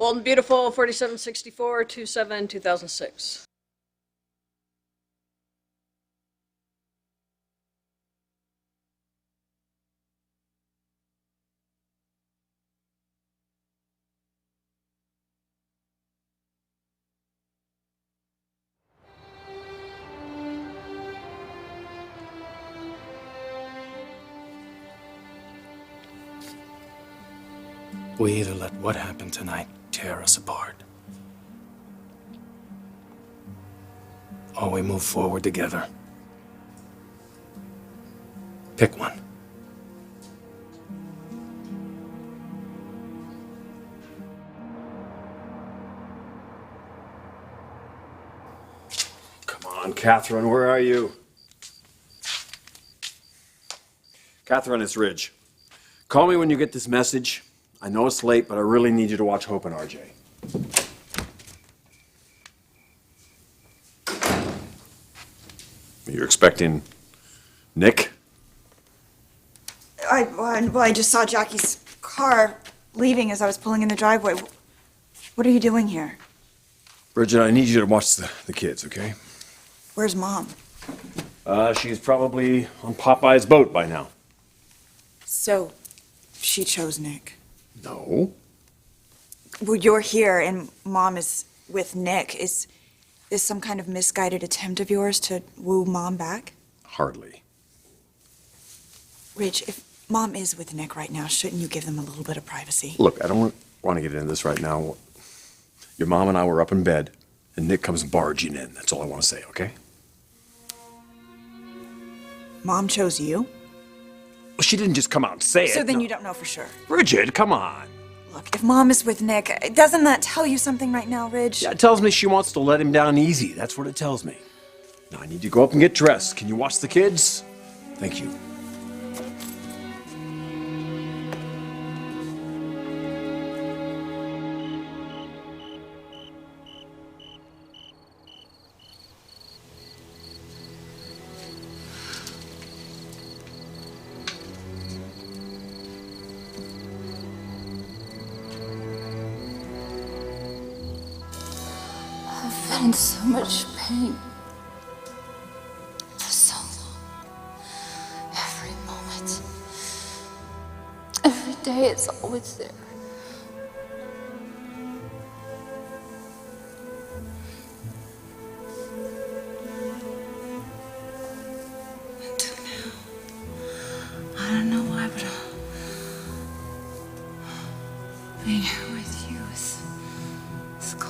Bold and Beautiful, 4764, 2006. We either let what happened tonight tear us apart, or we move forward together. Pick one. Come on, Catherine, where are you? Catherine, it's Ridge. Call me when you get this message. I know it's late, but I really need you to watch Hope and RJ. You're expecting Nick? I just saw Jackie's car leaving as I was pulling in the driveway. What are you doing here? Bridget, I need you to watch the kids, okay? Where's Mom? She's probably on Popeye's boat by now. So, she chose Nick. No. Well, you're here and Mom is with Nick. Is this some kind of misguided attempt of yours to woo Mom back? Hardly. Ridge, if Mom is with Nick right now, shouldn't you give them a little bit of privacy? Look, I don't want to get into this right now. Your mom and I were up in bed, and Nick comes barging in. That's all I want to say, okay? Mom chose you? Well, she didn't just come out and say it. So then No. you don't know for sure. Bridget, come on. Look, if Mom is with Nick, doesn't that tell you something right now, Ridge? Yeah, it tells me she wants to let him down easy. That's what it tells me. Now, I need you to go up and get dressed. Can you watch the kids? Thank you. I've been in so much pain for so long. Every moment, every day, it's always there. Until now, I don't know why, but being here with you is gone.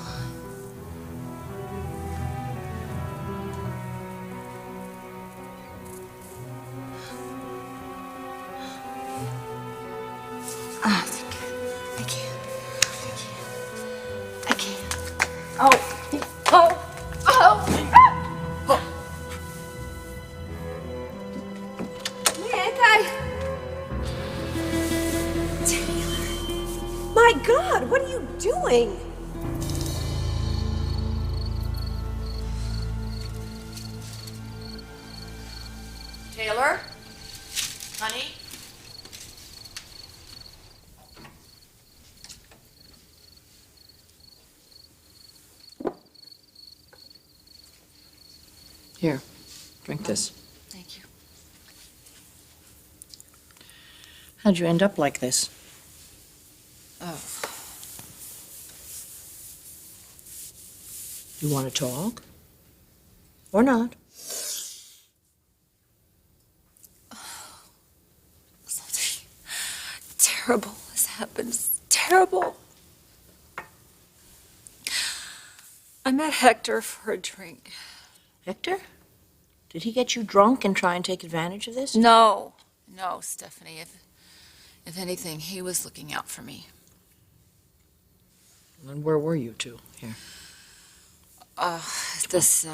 I can't. Oh. Nick, Taylor. My God, what are you doing? Taylor? Honey? Here, drink this. Thank you. How'd you end up like this? Oh, You want to talk? Or not? something terrible has happened. It's terrible. I met Hector for a drink. Hector? Did he get you drunk and try and take advantage of this? No, Stephanie. If anything, he was looking out for me. And where were you two? Here. This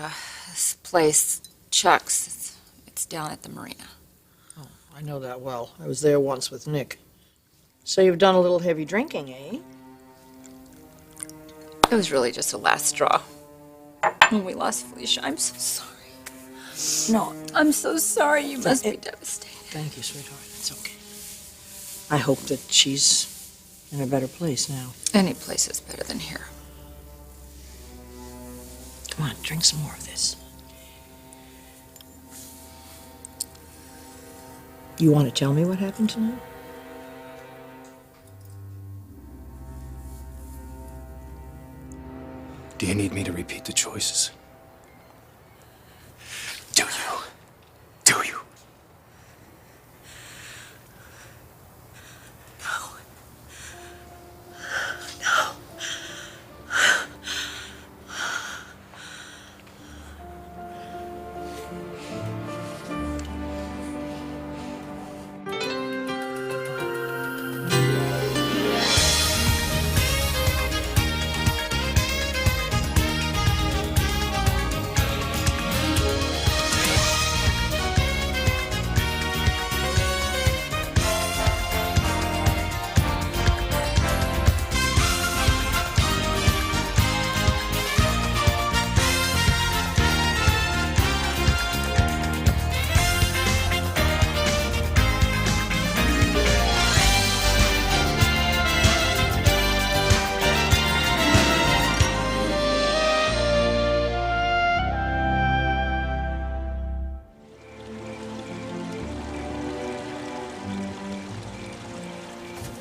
place, Chuck's. It's down at the marina. Oh, I know that well. I was there once with Nick. So you've done a little heavy drinking, eh? It was really just a last straw. When we lost Felicia, I'm so sorry. No. I'm so sorry. You must be devastated. Thank you, sweetheart. It's okay. I hope that she's in a better place now. Any place is better than here. Come on, drink some more of this. You want to tell me what happened tonight? Do you need me to repeat the choices? Do you? Do you?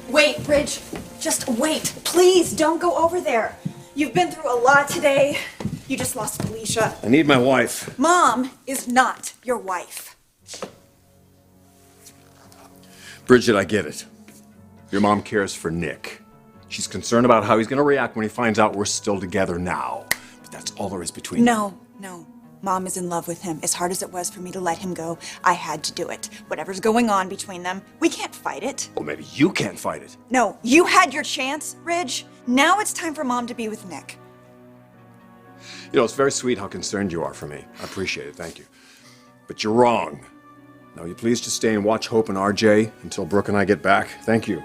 Wait, Bridge. Just wait. Please don't go over there. You've been through a lot today. You just lost Felicia. I need my wife. Mom is not your wife. Bridget, I get it. Your mom cares for Nick. She's concerned about how he's going to react when he finds out we're still together now. But that's all there is between No. Mom is in love with him. As hard as it was for me to let him go, I had to do it. Whatever's going on between them, we can't fight it. Well, maybe you can't fight it. No, you had your chance, Ridge. Now it's time for Mom to be with Nick. You know, it's very sweet how concerned you are for me. I appreciate it, thank you. But you're wrong. Now, will you please just stay and watch Hope and RJ until Brooke and I get back? Thank you.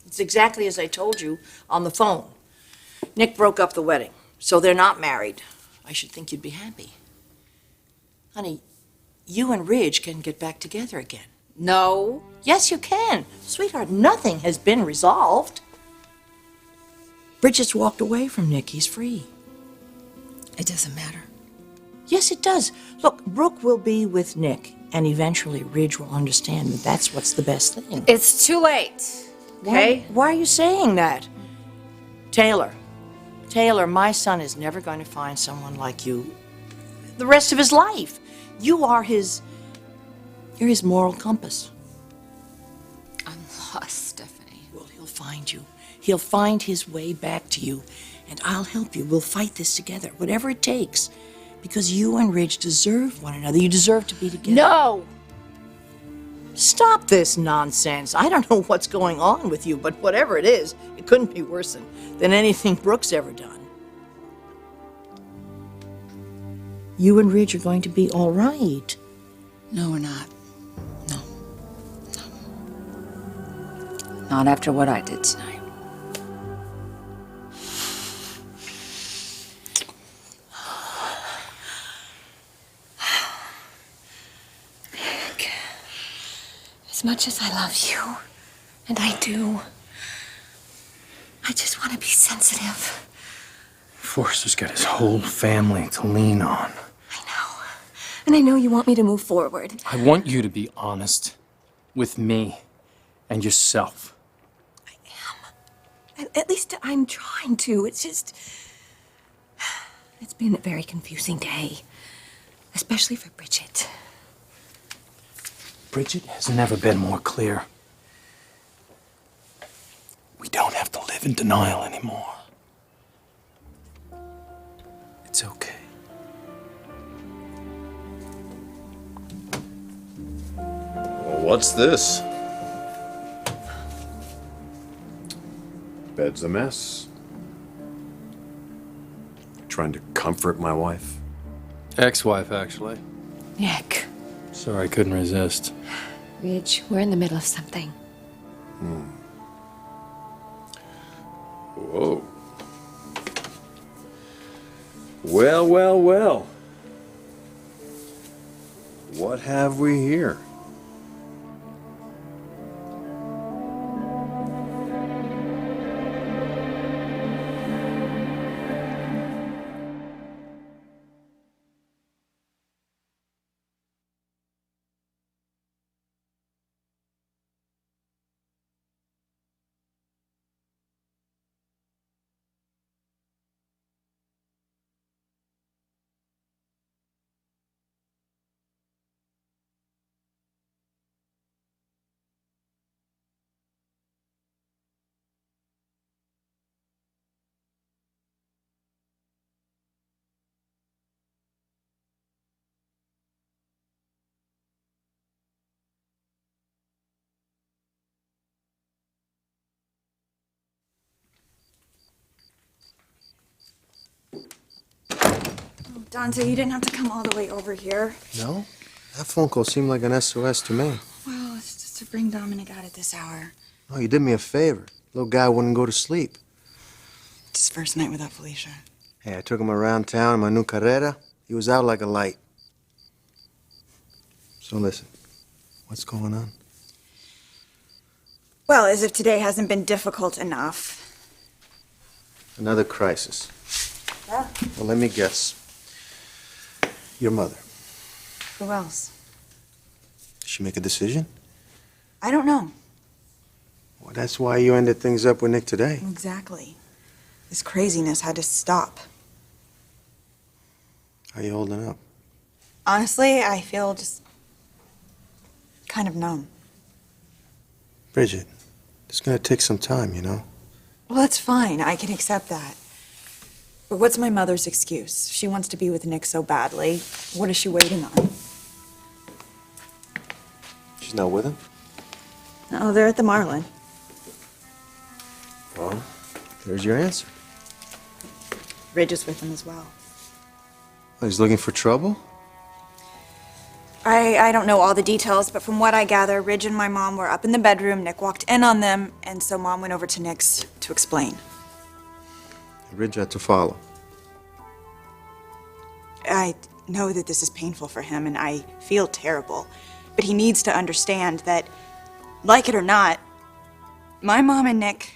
It's exactly as I told you on the phone. Nick broke up the wedding, so they're not married. I should think you'd be happy. Honey, you and Ridge can get back together again. No. Yes, you can. Sweetheart, nothing has been resolved. Bridget's walked away from Nick. He's free. It doesn't matter. Yes, it does. Look, Brooke will be with Nick, and eventually Ridge will understand that that's what's the best thing. It's too late. Okay? Why are you saying that? Taylor, my son is never going to find someone like you the rest of his life. You're his moral compass. I'm lost, Stephanie. Well, he'll find you. He'll find his way back to you, and I'll help you. We'll fight this together, whatever it takes, because you and Ridge deserve one another. You deserve to be together. No! Stop this nonsense. I don't know what's going on with you, but whatever it is, it couldn't be worse than anything Brooke's ever done. You and Ridge are going to be all right. No, we're not. No. Not after what I did tonight. Nick, as much as I love you, and I do, I just want to be sensitive. Forrester's got his whole family to lean on. I know. And I know you want me to move forward. I want you to be honest with me and yourself. I am. At least I'm trying to. It's just... It's been a very confusing day. Especially for Bridget. Bridget has never been more clear. We don't have to live in denial anymore. It's okay. Well, what's this? Bed's a mess. Trying to comfort my wife. Ex-wife, actually. Nick. Sorry, I couldn't resist. Ridge, we're in the middle of something. Whoa. Well, well, well. What have we here? Dante, you didn't have to come all the way over here. No? That phone call seemed like an SOS to me. Well, it's just to bring Dominic out at this hour. Oh, you did me a favor. Little guy wouldn't go to sleep. It's his first night without Felicia. Hey, I took him around town in my new carreta. He was out like a light. So listen, what's going on? Well, as if today hasn't been difficult enough. Another crisis. Yeah. Well, let me guess. Your mother. Who else? Did she make a decision? I don't know. Well, that's why you ended things up with Nick today. Exactly. This craziness had to stop. How you holding up? Honestly, I feel just kind of numb. Bridget, it's gonna take some time, you know? Well, that's fine. I can accept that. But what's my mother's excuse? She wants to be with Nick so badly. What is she waiting on? She's not with him? Oh, they're at the Marlin. Well, there's your answer. Ridge is with him as well. Oh, he's looking for trouble? I don't know all the details, but from what I gather, Ridge and my mom were up in the bedroom. Nick walked in on them, and so Mom went over to Nick's to explain. Ridge had to follow. I know that this is painful for him, and I feel terrible. But he needs to understand that, like it or not, my mom and Nick,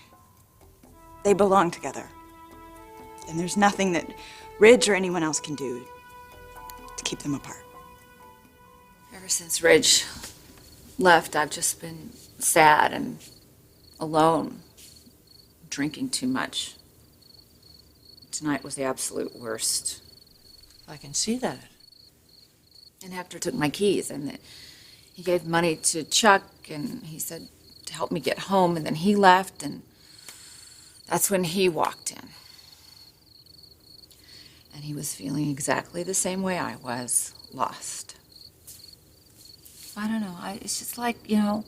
they belong together. And there's nothing that Ridge or anyone else can do to keep them apart. Ever since Ridge left, I've just been sad and alone, drinking too much. Tonight was the absolute worst. I can see that. And Hector took my keys, and he gave money to Chuck, and he said to help me get home, and then he left, and that's when he walked in. And he was feeling exactly the same way I was, lost. I don't know, it's just like, you know,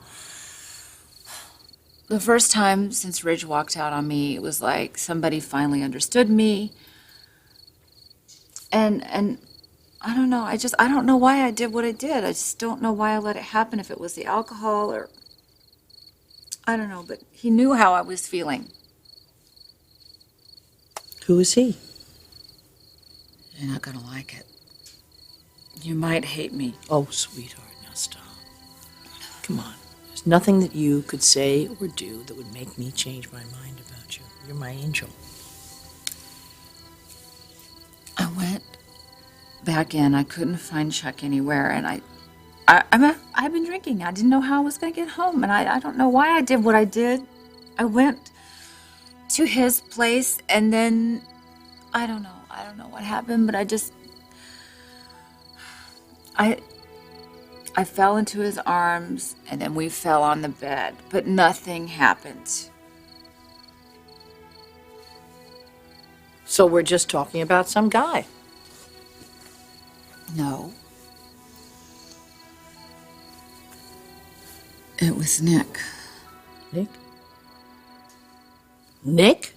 the first time since Ridge walked out on me, it was like somebody finally understood me. And I don't know, I don't know why I did what I did. I just don't know why I let it happen, if it was the alcohol or, I don't know, but he knew how I was feeling. Who is he? You're not gonna like it. You might hate me. Oh, sweetheart, now stop. Come on. There's nothing that you could say or do that would make me change my mind about you. You're my angel. I went back in. I couldn't find Chuck anywhere, and I've been drinking. I didn't know how I was gonna get home, and I don't know why I did what I did. I went to his place, and then I don't know what happened, but I fell into his arms, and then we fell on the bed, but nothing happened. So we're just talking about some guy. No. It was Nick. Nick? Nick?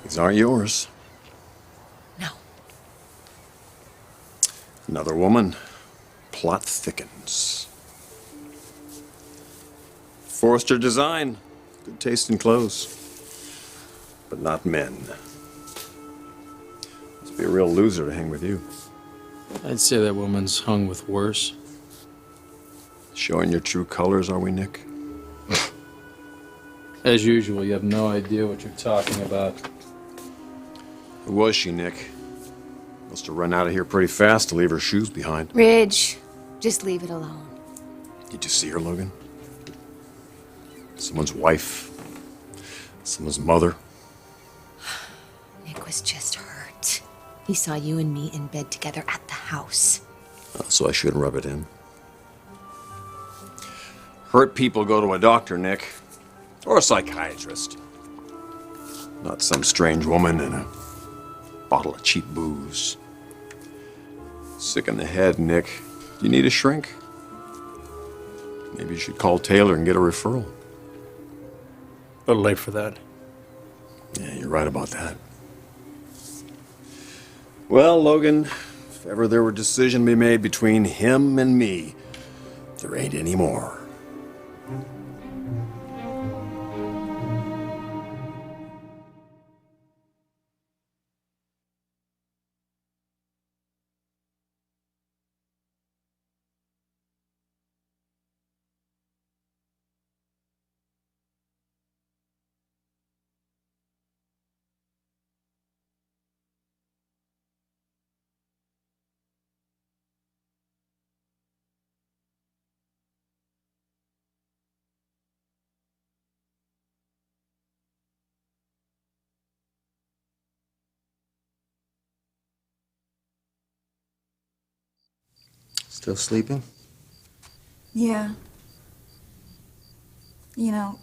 These aren't yours. No. Another woman. Plot thickens. Forrester design. Good taste in clothes. but not men. Must be a real loser to hang with you. I'd say that woman's hung with worse. Showing your true colors, are we, Nick? As usual, you have no idea what you're talking about. Who was she, Nick? Must have run out of here pretty fast to leave her shoes behind. Ridge, just leave it alone. Did you see her, Logan? Someone's wife. Someone's mother. Nick was just hurt. He saw you and me in bed together at the house. So I shouldn't rub it in. Hurt people go to a doctor, Nick. Or a psychiatrist. Not some strange woman and a bottle of cheap booze. Sick in the head, Nick. Do you need a shrink? Maybe you should call Taylor and get a referral. A little late for that. Yeah, you're right about that. Well, Logan, if ever there were a decision to be made between him and me, there ain't any more. Still sleeping? Yeah. You know,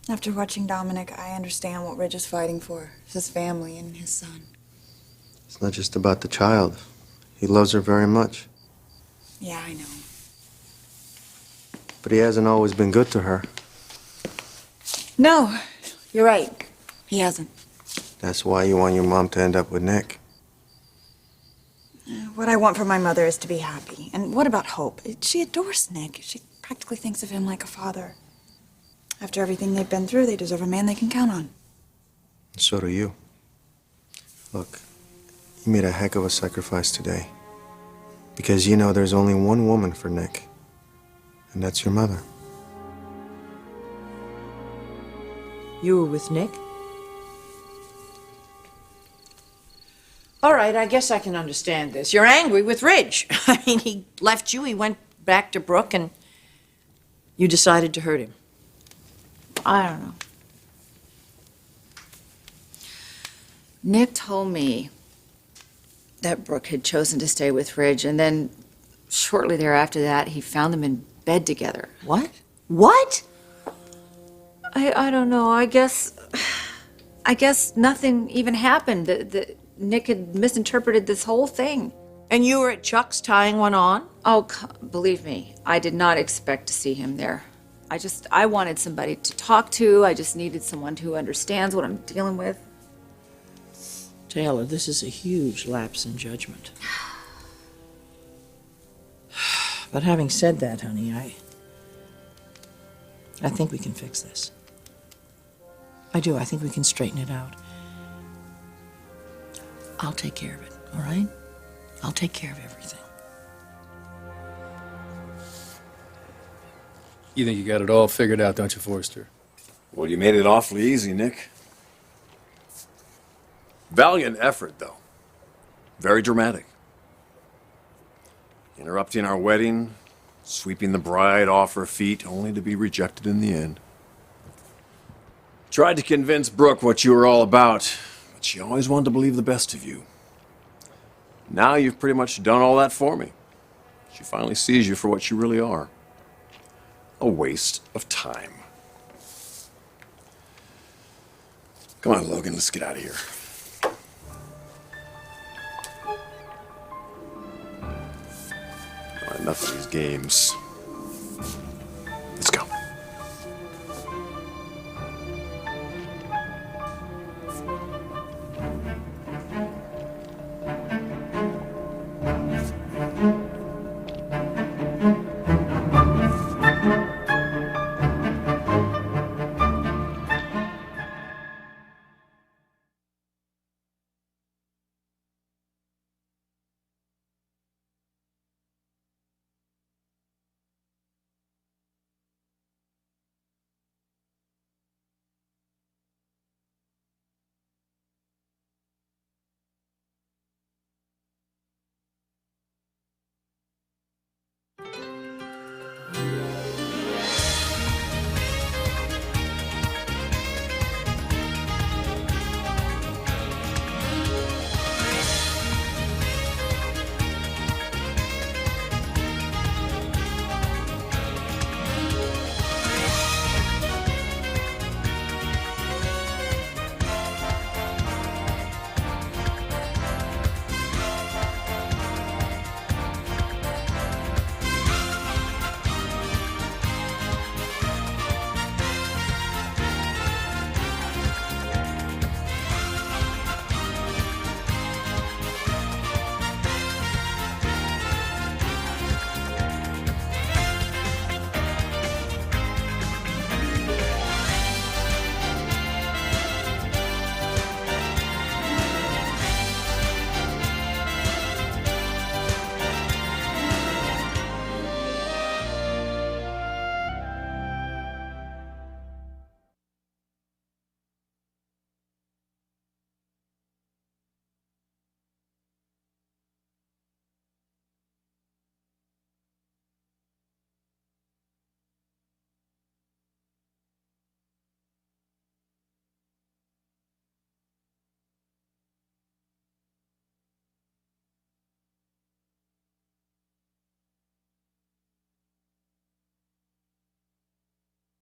after watching Dominic, I understand what Ridge is fighting for. His family and his son. It's not just about the child. He loves her very much. Yeah, I know. But he hasn't always been good to her. No, you're right. He hasn't. That's why you want your mom to end up with Nick. What I want for my mother is to be happy. And what about Hope? She adores Nick. She practically thinks of him like a father. After everything they've been through, they deserve a man they can count on. So do you. Look, you made a heck of a sacrifice today. Because you know there's only one woman for Nick. And that's your mother. You were with Nick? All right, I guess I can understand this. You're angry with Ridge. I mean, he left you, he went back to Brooke, and you decided to hurt him. I don't know. Nick told me that Brooke had chosen to stay with Ridge, and then shortly thereafter that, he found them in bed together. What? What? I don't know. I guess nothing even happened. Nick had misinterpreted this whole thing. And you were at Chuck's tying one on? Oh, believe me, I did not expect to see him there. I wanted somebody to talk to. I just needed someone who understands what I'm dealing with. Taylor, this is a huge lapse in judgment. But having said that, honey, I think we can fix this. I do. I think we can straighten it out. I'll take care of it, all right? I'll take care of everything. You think you got it all figured out, don't you, Forrester? Well, you made it awfully easy, Nick. Valiant effort, though. Very dramatic. Interrupting our wedding, sweeping the bride off her feet, only to be rejected in the end. Tried to convince Brooke what you were all about, but she always wanted to believe the best of you. Now you've pretty much done all that for me. She finally sees you for what you really are. A waste of time. Come on, Logan, let's get out of here. Enough of these games.